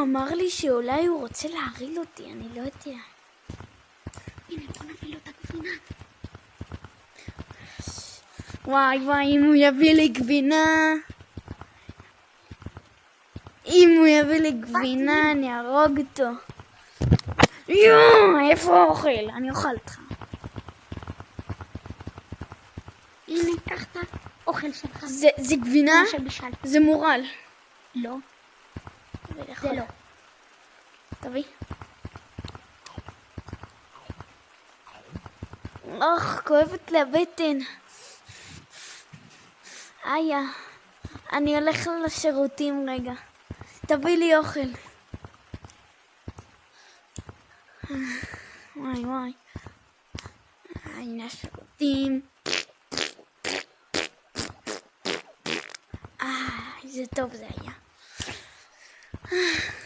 אמר לי שאולי הוא רוצה להרעיל אותי, אני לא יודע. הנה, בוא נביא לו את הגבינה. וואי, אם הוא יביא לי גבינה. אם הוא יביא לי גבינה, אני ארוג אותו. יואו, איפה האוכל? אני אוכל אותך. הנה, קח את האוכל שלך. זה גבינה? זה מורל. לא. זה לא. תביא. כואבת לי הבטן. איה, אני הולך לשירותים רגע. תביא לי אוכל. וואי. הנה השירותים. איזה טוב זה היה.